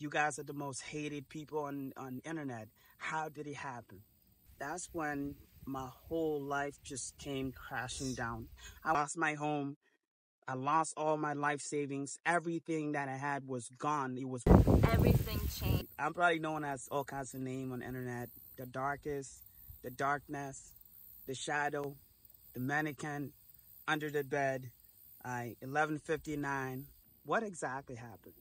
You guys are the most hated people on internet. How did it happen? That's when my whole life just came crashing down. I lost my home. I lost all my life savings. Everything that I had was gone. It was Everything changed. I'm probably known as all kinds of names on the internet. The darkest, the darkness, the shadow, the mannequin, under the bed. 11:59. What exactly happened?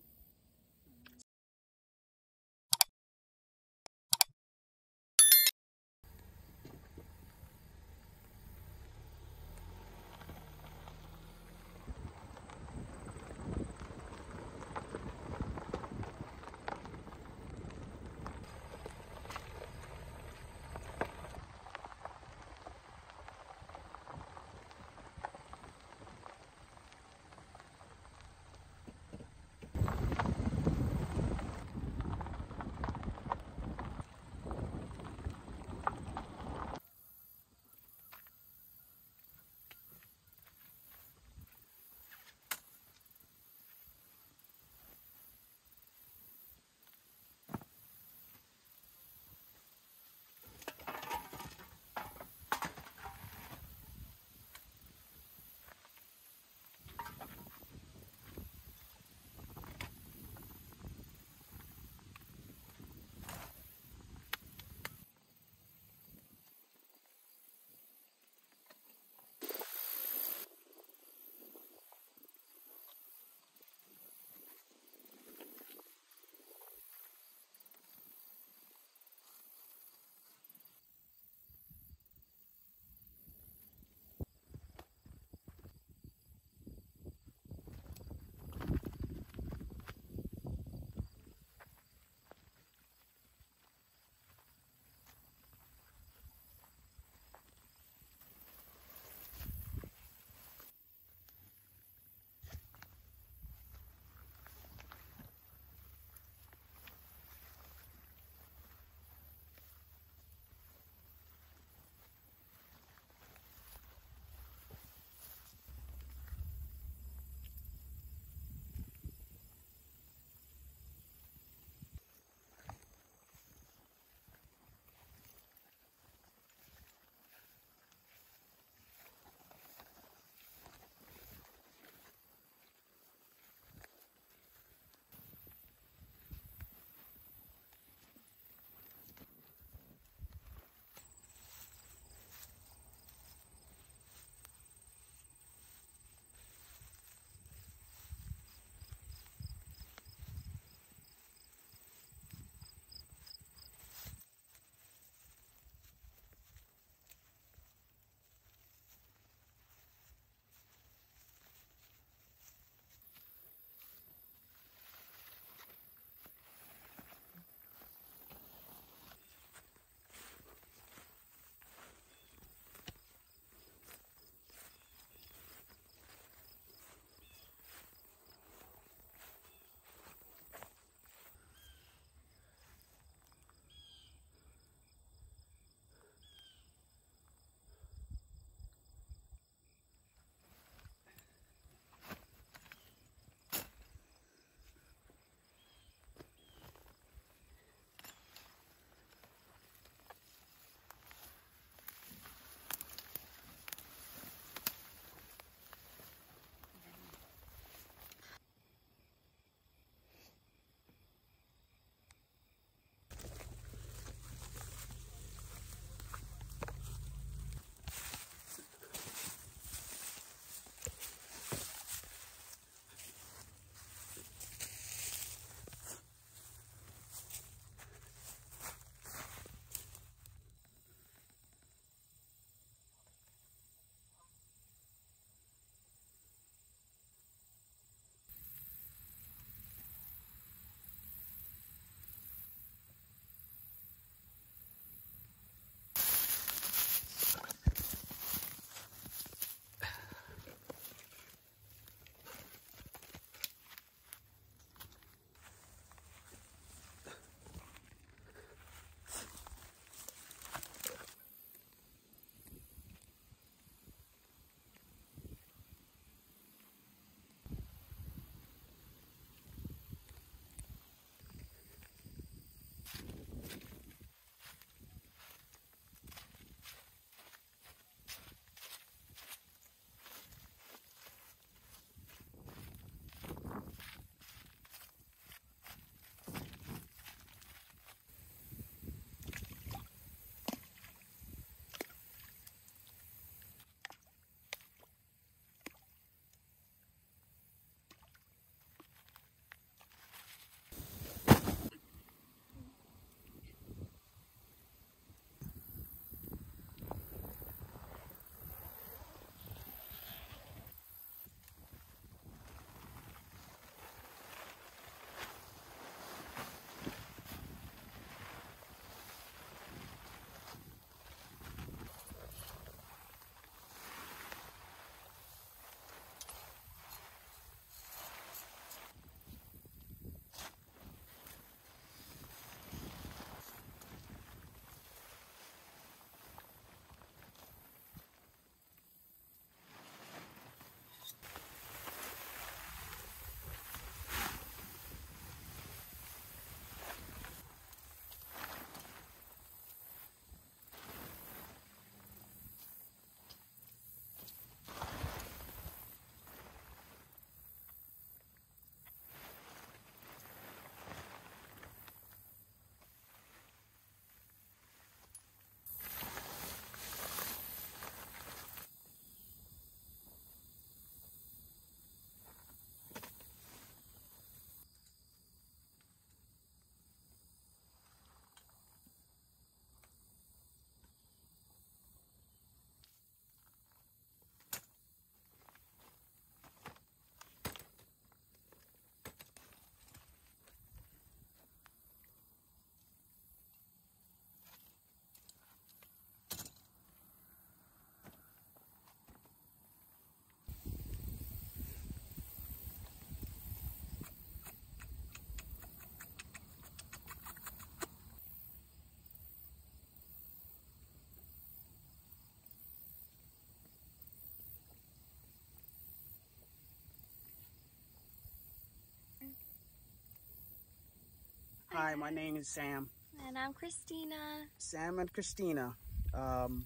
Hi, my name is Sam. And I'm Christina. Sam and Christina. Um,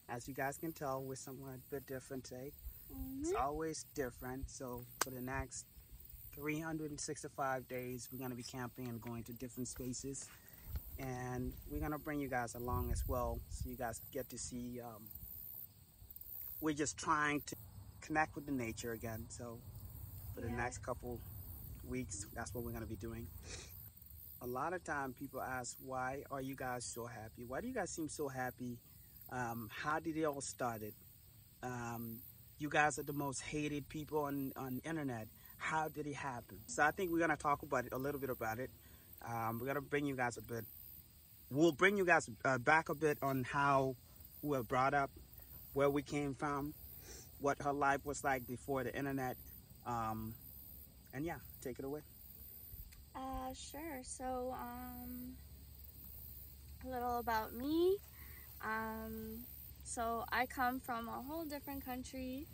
as you guys can tell, we're somewhat a bit different today. It's always different. So for the next 365 days, we're gonna be camping and going to different spaces, and we're gonna bring you guys along as well, so you guys get to see. We're just trying to connect with the nature again. So for the next couple weeks, that's what we're gonna be doing. A lot of time people ask, why are you guys so happy? Why do you guys seem so happy? How did it all started? Um, you guys are the most hated people on internet. How did it happen? So I think we're gonna talk about it a little bit about it. We're gonna bring you guys a bit. We'll bring you guys back a bit on how we were brought up, where we came from, what her life was like before the internet. Um, and yeah, take it away. Sure. So, a little about me. So I come from a whole different country,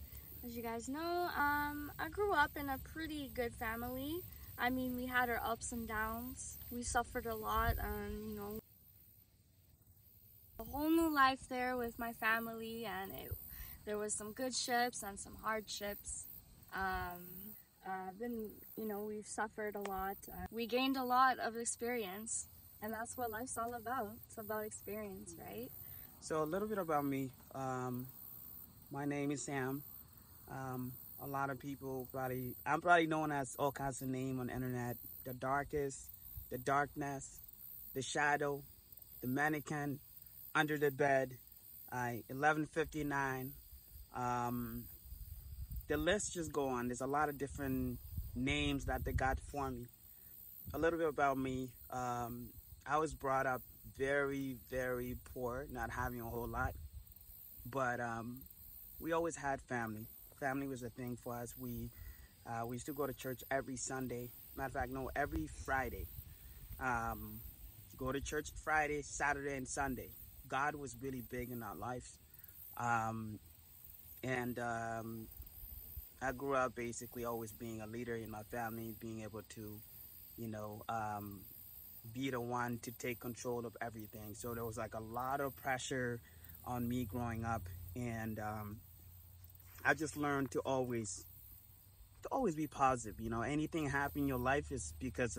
as you guys know. I grew up in a pretty good family. I mean, we had our ups and downs. We suffered a lot, and a whole new life there with my family, and there was some good ships and some hardships. Been, we've suffered a lot. We gained a lot of experience, and that's what life's all about. It's about experience, right? So a little bit about me. My name is Sam. A lot of people I'm probably known as all kinds of names on the internet. The darkest, the darkness, the shadow, the mannequin, under the bed, 1159. Um, the list just go on. There's a lot of different names that they got for me. A little bit about me. I was brought up very, very poor, not having a whole lot, but we always had family. Family was a thing for us. We used to go to church every Sunday. Matter of fact, no, every Friday. Um, go to church Friday, Saturday, and Sunday. God was really big in our lives. Um, and I grew up basically always being a leader in my family, being able to, you know, um, be the one to take control of everything. So there was like a lot of pressure on me growing up, and I just learned to always be positive. You know, anything happen in your life is because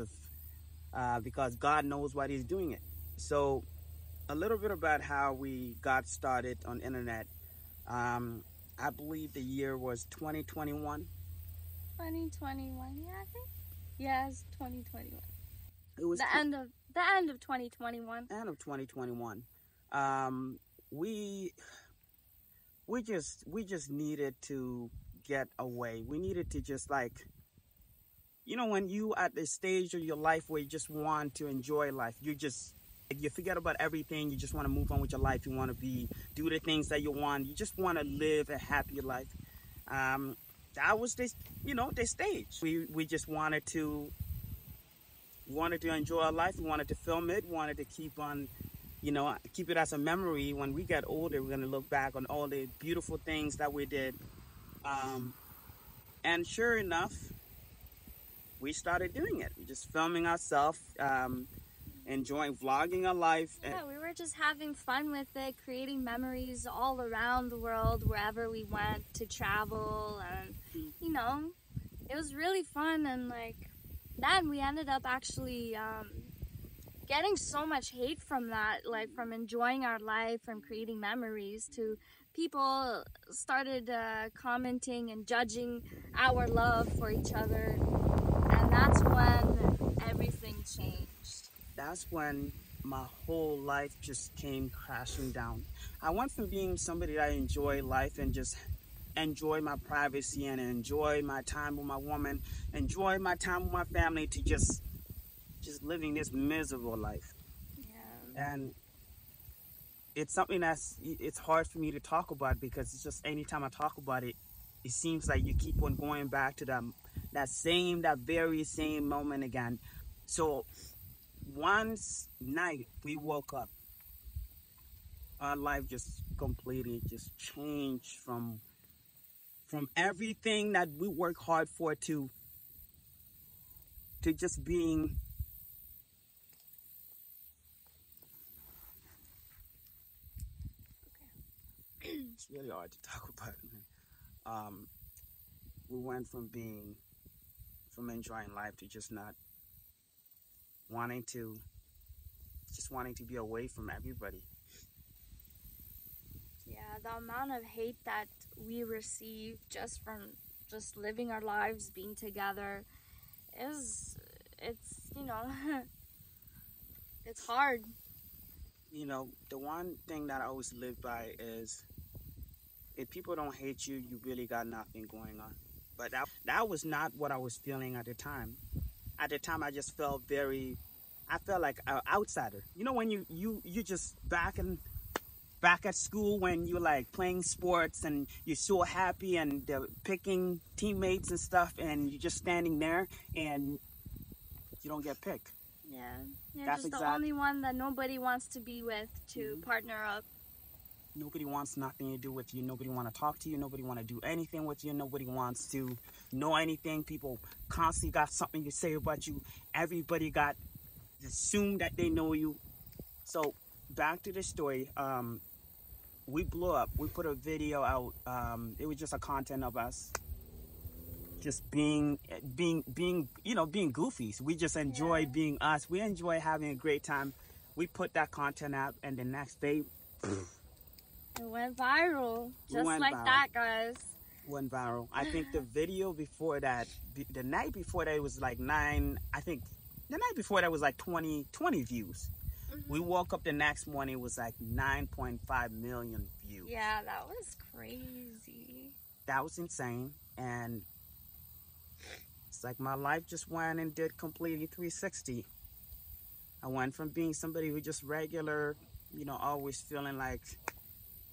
God knows what He's doing it. So a little bit about how we got started on internet. Um, I believe the year was 2021. 2021, yeah, I think. Yeah, it's 2021. It was The end of 2021. end of 2021. Um, we we just needed to get away. We needed to just like, when you at the stage of your life where you just want to enjoy life, you forget about everything. You just want to move on with your life. You want to do the things that you want. You just want to live a happy life. Um, that was this stage. We just wanted to enjoy our life. We wanted to film it. We wanted to keep it as a memory. When we get older, we're gonna look back on all the beautiful things that we did. Um, and sure enough, we started doing it. We just filming ourselves, enjoying vlogging our life. Yeah, we were just having fun with it, creating memories all around the world, wherever we went to travel, and it was really fun. And like then we ended up actually getting so much hate from that, like from enjoying our life, from creating memories, to people started commenting and judging our love for each other, and that's when everything changed. That's when my whole life just came crashing down. I went from being somebody that enjoy life and just enjoy my privacy and enjoy my time with my woman, enjoy my time with my family, to just living this miserable life. Yeah. And it's something it's hard for me to talk about, because it's just anytime I talk about it, it seems like you keep on going back to that very same moment again. So one night we woke up, our life just completely just changed from everything that we work hard for to just being really hard to talk about, man. Um, we went from enjoying life to just not wanting to, just wanting to be away from everybody. Yeah, the amount of hate that we receive just from just living our lives, being together, is it's it's hard. The one thing that I always live by is if people don't hate you, you really got nothing going on. But that was not what I was feeling at the time. At the time, I just felt I felt like an outsider. You know, when you just back at school when you're like playing sports and you're so happy and picking teammates and stuff, and you're just standing there and you don't get picked. Yeah, you're That's just the exact. only one that nobody wants to be with to Mhm. partner up. Nobody wants nothing to do with you. Nobody want to talk to you. Nobody want to do anything with you. Nobody wants to know anything. People constantly got something to say about you. Everybody got assumed that they know you. So back to the story. We blew up. We put a video out. It was just a content of us just being goofies. We just enjoy Yeah, being us. We enjoy having a great time. We put that content out, and the next day it went viral, we just went like viral. that, guys. Went viral. I think the video before that, the night before that, it was like nine. I think the night before that was like 20 views. We Hmm. woke up the next morning, it was like 9.5 million views. Yeah, that was crazy. That was insane. And it's like my life just went and did completely 360. I went from being somebody who just regular, always feeling like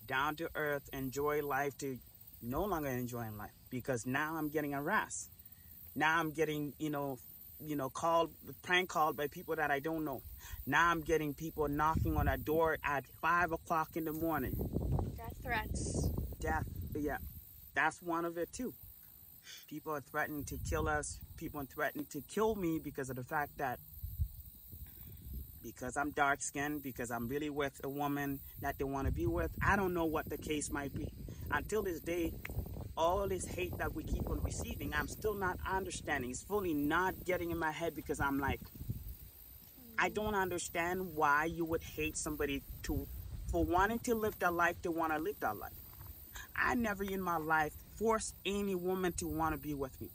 down to earth, enjoy life, to no longer enjoying life because now I'm getting harassed. Now I'm getting, called, prank called by people that I don't know. Now I'm getting people knocking on a door at 5 o'clock in the morning. Death threats. Death, yeah, that's one of it too. People are threatening to kill us. People are threatening to kill me because of the fact that because I'm dark skinned, because I'm really with a woman that they want to be with. I don't know what the case might be. Until this day, all this hate that we keep on receiving, I'm still not understanding. It's fully not getting in my head because I'm like, I don't understand why you would hate somebody for wanting to live the life they want to live that life. I never in my life forced any woman to want to be with me.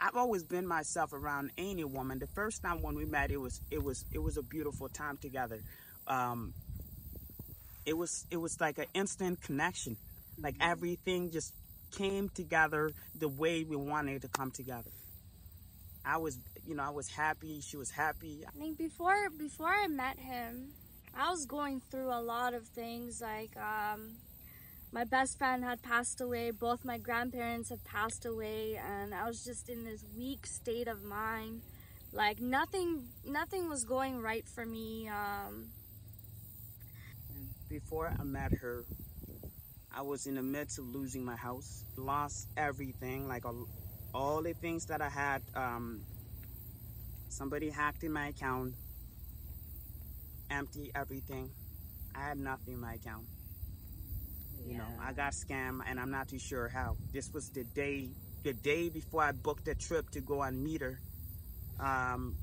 I've always been myself around any woman. The first time when we met, it was a beautiful time together. Um, it was like an instant connection. Like Hmm. everything just came together the way we wanted it to come together. I was happy. She was happy. I think before I met him, I was going through a lot of things. Like my best friend had passed away. Both my grandparents had passed away, and I was just in this weak state of mind. Like nothing was going right for me. And before I met her, I was in the midst of losing my house. Lost everything, like all the things that I had. Somebody hacked in my account, empty everything. I had nothing in my account. I Yeah. got scammed, and I'm not too sure how. This was the day before I booked a trip to go and meet her.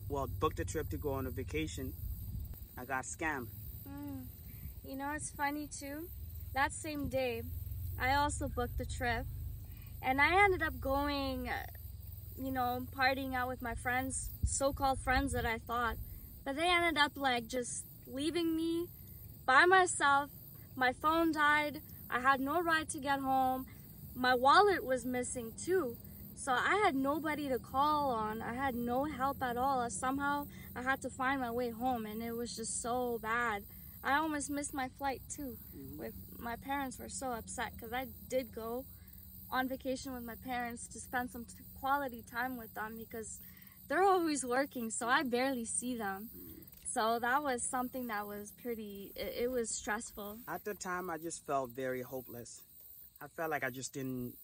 Well, booked a trip to go on a vacation. I got scammed. Mm. It's funny too. That same day, I also booked the trip, and I ended up going, partying out with my friends, so-called friends that I thought, but they ended up like just leaving me by myself. My phone died. I had no ride to get home. My wallet was missing too. So I had nobody to call on. I had no help at all. Somehow I had to find my way home, and it was just so bad. I almost missed my flight too. Hmm. With my parents were so upset because I did go on vacation with my parents to spend some quality time with them because they're always working, so I barely see them. So that was something that was it was stressful. At the time, I just felt very hopeless. I felt like I didn't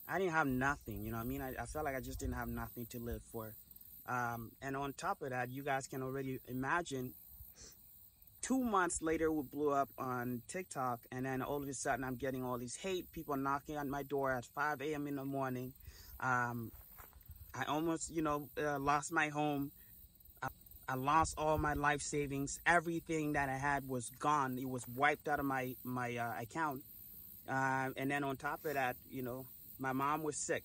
have nothing. You know what I mean? I felt like I just didn't have nothing to live for. And on top of that, you guys can already imagine 2 months later, we blew up on TikTok, and then all of a sudden, I'm getting all these hate, people knocking on my door at 5 a.m. in the morning. Um, I almost, lost my home. I lost all my life savings. Everything that I had was gone. It was wiped out of my account. And then on top of that, my mom was sick.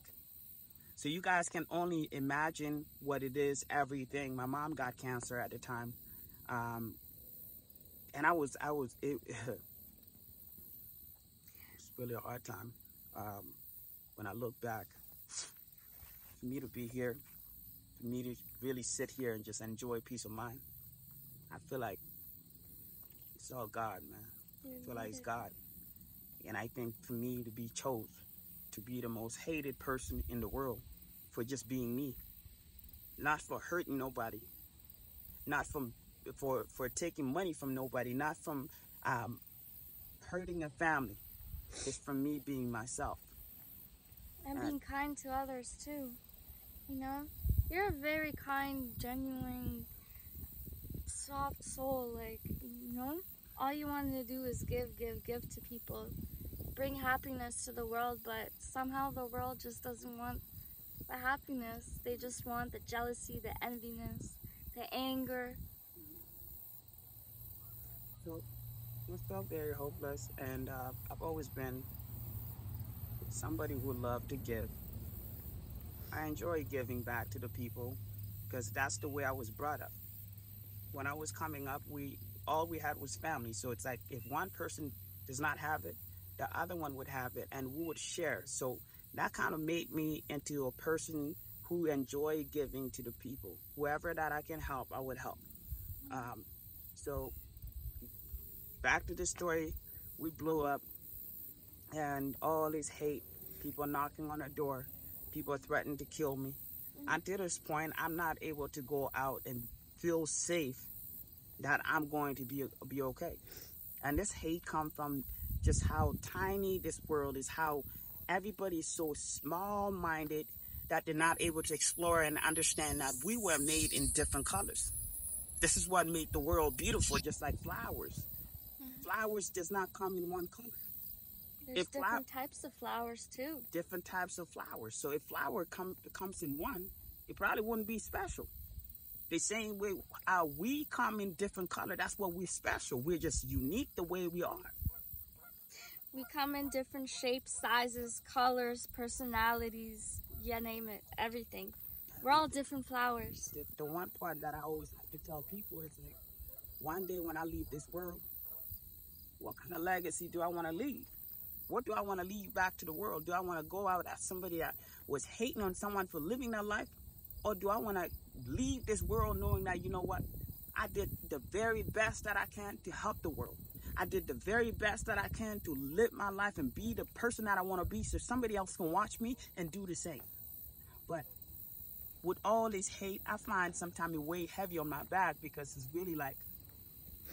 So you guys can only imagine what it is. Everything. My mom got cancer at the time, um, and it was really a hard time. When I look back, for me to be here, for me to really sit here and just enjoy peace of mind, I feel like it's all God, man. I feel like it's God. And I think for me to be chose to be the most hated person in the world for just being me, not for hurting nobody, not for taking money from nobody, not from um, hurting a family. It's from me being myself. And And being kind to others too. You know, you're a very kind, genuine, soft soul. Like, all you want to do is give, give, give to people, bring happiness to the world. But somehow the world just doesn't want the happiness. They just want the jealousy, the enviness, the anger. so I felt very hopeless. And I've always been somebody who loved to give. I enjoy giving back to the people because that's the way I was brought up. When I was coming up, we all we had was family. So it's like if one person does not have it, the other one would have it, and we would share. So that kind of made me into a person who enjoy giving to the people. Whoever that I can help, I would help. Um, so back to the story, we blew up, and all this hate, people knocking on the door, people threatened to kill me. Until this point, I'm not able to go out and feel safe that I'm going to be okay. And this hate comes from just how tiny this world is, how everybody is so small-minded that they're not able to explore and understand that we were made in different colors. This is what made the world beautiful, just like flowers. Flowers does not come in one color. There's different types of flowers too. Different types of flowers. So if flower comes in one, it probably wouldn't be special. The same way we come in different color, that's what we're special. We're just unique the way we are. We come in different shapes, sizes, colors, personalities, you name it, everything. We're all different flowers. The one part that I always have to tell people is like, one day when I leave this world, what kind of legacy do I want to leave? What do I want to leave back to the world? Do I want to go out as somebody that was hating on someone for living their life? Or do I want to leave this world knowing that, you know what? I did the very best that I can to help the world. I did the very best that I can to live my life and be the person that I want to be so somebody else can watch me and do the same. But with all this hate, I find sometimes it weigh heavy on my back because it's really like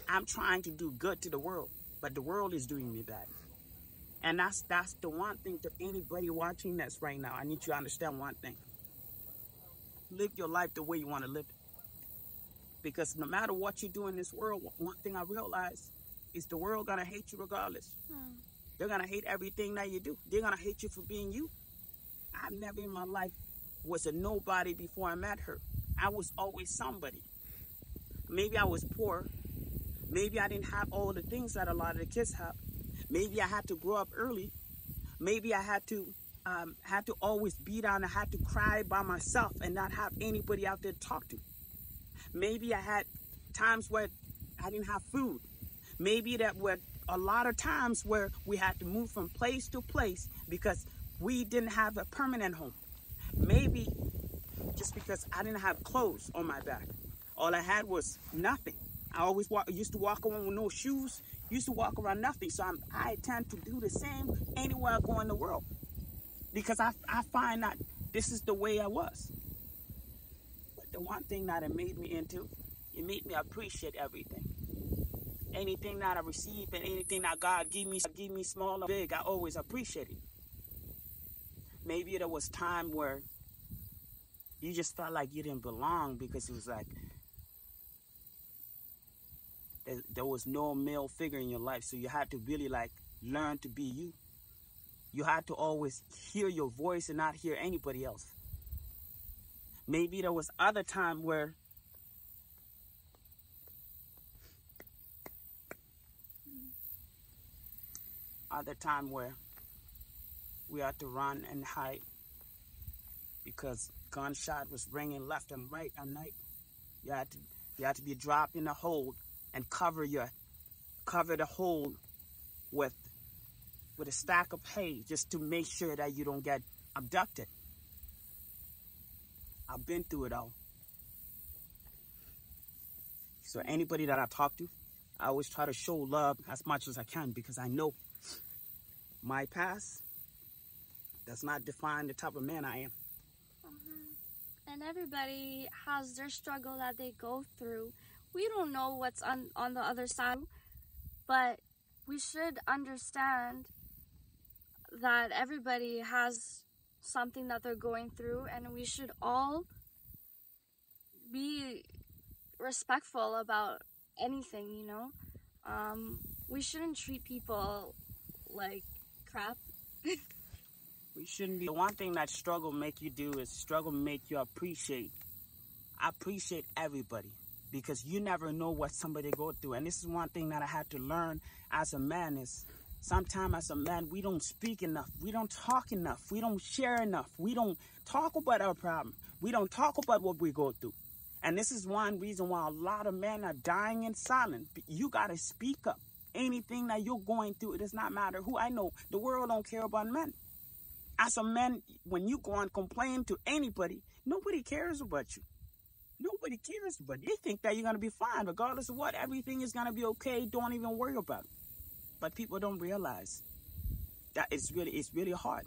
I'm trying to do good to the world, but the world is doing me bad. And that's the one thing to anybody watching this right now. I need you to understand one thing. Live your life the way you want to live it. Because no matter what you do in this world, one thing I realize is the world gonna hate you regardless. They're gonna hate everything that you do. They're gonna hate you for being you. I never in my life was a nobody before I met her. I was always somebody. Maybe I was poor. Maybe I didn't have all the things that a lot of the kids have. Maybe I had to grow up early. Maybe I had to always be down. I had to cry by myself and not have anybody out there to talk to. Maybe I had times where I didn't have food. Maybe that were a lot of times where we had to move from place to place because we didn't have a permanent home. Maybe just because I didn't have clothes on my back. All I had was nothing. I always used to walk around with no shoes, used to walk around nothing. So I tend to do the same anywhere I go in the world because I find that this is the way I was. But the one thing that it made me into, it made me appreciate everything. Anything that I receive and anything that God give me small or big, I always appreciate it. Maybe there was time where you just felt like you didn't belong because it was like there was no male figure in your life, so you had to really like learn to be you. You had to always hear your voice and not hear anybody else. Maybe there was other time where we had to run and hide because gunshot was ringing left and right at night. You had to be dropped in a hole and cover the hole with a stack of hay just to make sure that you don't get abducted. I've been through it all. So anybody that I talk to, I always try to show love as much as I can because I know my past does not define the type of man I am. And everybody has their struggle that they go through. We don't know what's on the other side, but we should understand that everybody has something that they're going through, and we should all be respectful about anything, you know? We shouldn't treat people like crap. We shouldn't be. The one thing that struggle make you do is struggle make you appreciate everybody, because you never know what somebody go through. And this is one thing that I had to learn as a man is sometimes as a man, we don't speak enough. We don't talk enough. We don't share enough. We don't talk about our problem. We don't talk about what we go through. And this is one reason why a lot of men are dying in silence. You got to speak up. Anything that you're going through, it does not matter who. I know the world don't care about men. As a man, when you go and complain to anybody, nobody cares about you. Nobody cares about you. They think that you're going to be fine. Regardless of what, everything is going to be okay. Don't even worry about it. But people don't realize that it's really hard.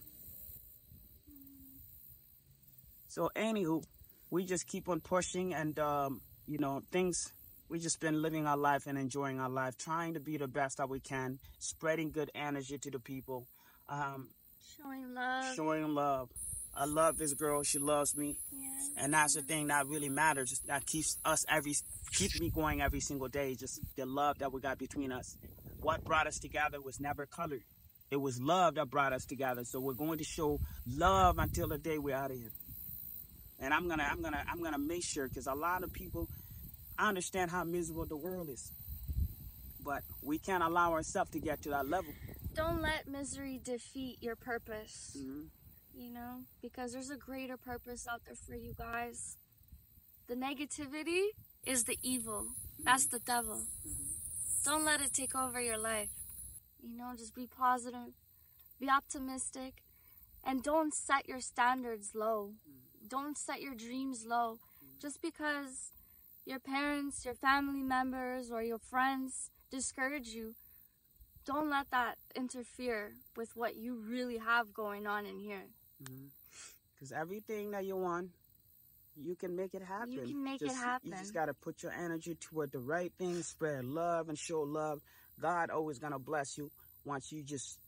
So anywho, we just keep on pushing and, we just been living our life and enjoying our life, trying to be the best that we can, spreading good energy to the people. Showing love. I love this girl. She loves me. Yes. And that's the thing that really matters. That keeps me going every single day. Just the love that we got between us. What brought us together was never color. It was love that brought us together. So we're going to show love until the day we're out of here. And I'm gonna make sure, because a lot of people, I understand how miserable the world is, but we can't allow ourselves to get to that level. Don't let misery defeat your purpose. Mm-hmm. You know, because there's a greater purpose out there for you guys. The negativity is the evil. That's the devil. Don't let it take over your life. You know, just be positive, be optimistic, and don't set your standards low. Don't set your dreams low. Just because your parents, your family members, or your friends discourage you, don't let that interfere with what you really have going on in here. Because everything that you want, you can make it happen. You can make it happen. You just got to put your energy toward the right things, spread love and show love. God always going to bless you once you just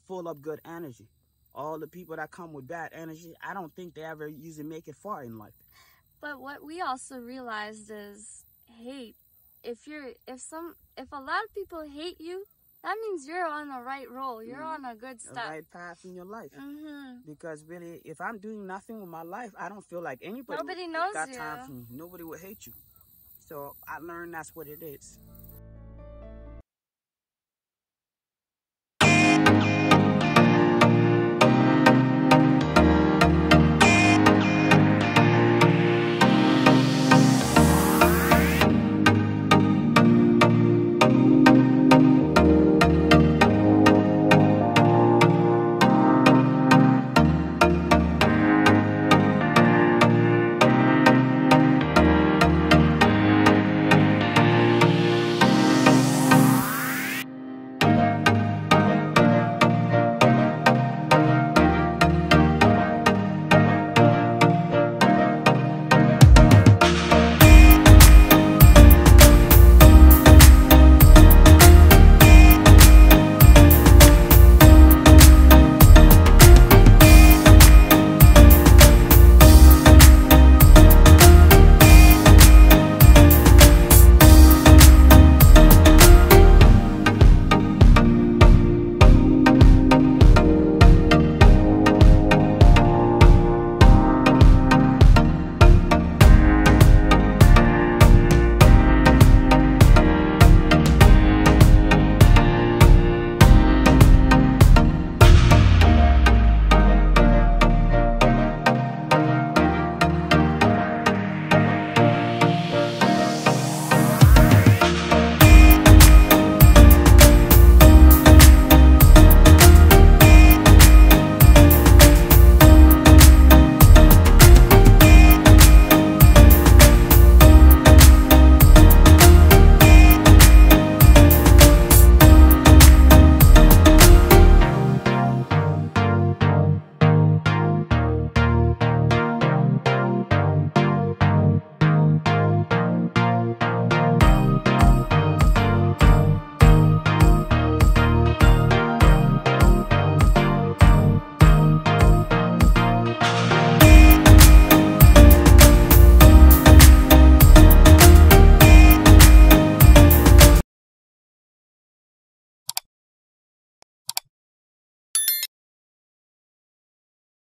full of good energy. All the people that come with bad energy, I don't think they ever usually make it far in life. But what we also realized is hate. If a lot of people hate you, that means you're on the right roll. You're on a good step. The right path in your life. Because really, if I'm doing nothing with my life, I don't feel like anybody knows got you. time for me. Nobody will hate you. So I learned that's what it is.